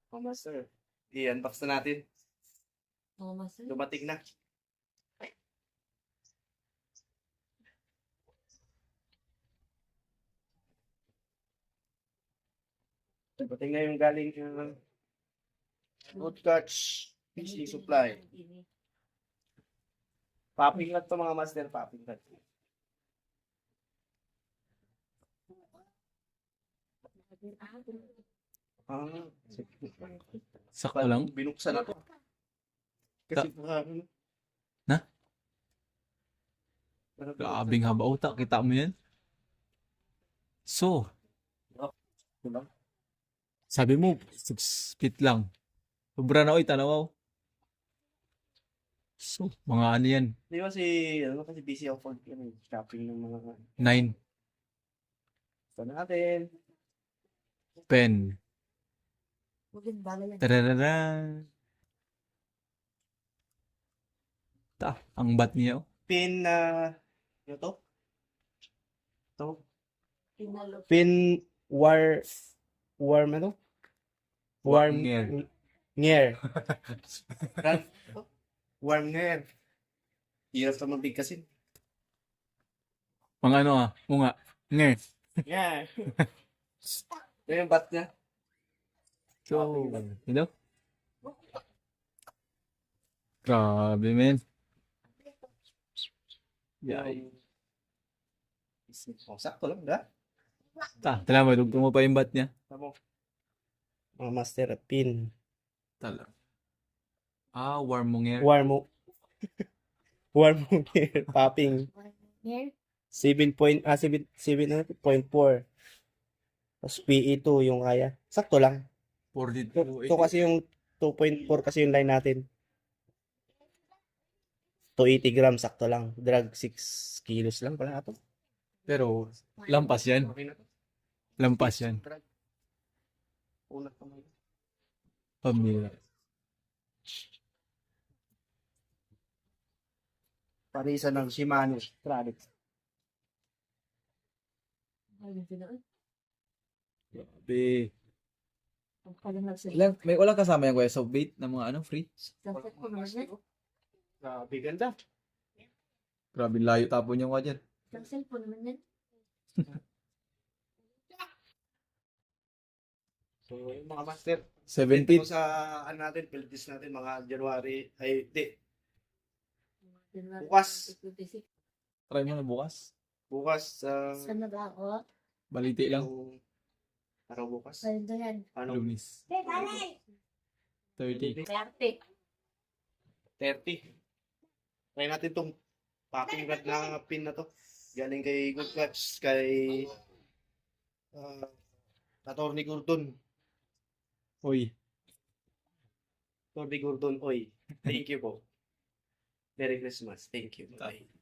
Oh, master. I-unbox na natin. Oo, master. Dumating na. Dumating na yung galing Good Catch Fishing Supply. Popping lot to mga master, popping lot. Ah, Sakto lang. binuksan na to. Kasi baka Na? Grabing haba utak. Kita mo yan? So, sabi mo, 6 feet lang. Sobra na, oy, tanawaw. So, mga ano yan? Di ba kasi busy ako pag shopping ng mga 9 gusto natin. pen. Maganda yan. Tararara. Ang bat niya, oh. Pin na, yun to? To? Pinalo. Pin warm ano? Warm ngair. Warm ngair. Hirap naman bigkasin. Mga ano munga. Nge. Yeah. Ito yung bat niya. So, you know? Grabe, men. Yay. Oh, sakto lang, da? Tala mo, dugtong mo pa yung bat niya. Tama. Mga master pin. Tala. Warm mo ngayon. Warm ngair. Popping. Here. 7.4. Tapos PE2 yung kaya. Sakto lang. 42. Ito kasi yung 2.4 kasi yung line natin. 280 grams, sakto lang. Drag 6 kilos lang pala ito. Pero, lampas yan. Okay na to. Lampas yan. Drag. Unat pa ngayon. Pamilya. Parisa ng Shimano. Tradix. Ayun, tinoon. Grabe. Ang pala nagsalita. May wala kasama yung kuya. So, bait na mga ano, free. Sunset ko naman yan. Grabe ganda. Grabe layo tapon yung dyan. Sunset po naman yan. So, yung mga master. 7 Dito feet. sa ano natin, Philippines natin, mga January, ay, di. Bukas. 26. Try mo na bukas. Bukas, Saan na ba ako? Baliti lang. Araw bukas. Ayun doon yan. Ano? Lunis. 30. 30. 30. Try natin itong packing rod na pin na to. Galing kay Good Catch, kay Atty. Gordon. Uy. Atty. Gordon, oy. Thank you po. Merry Christmas. Thank you. Bye.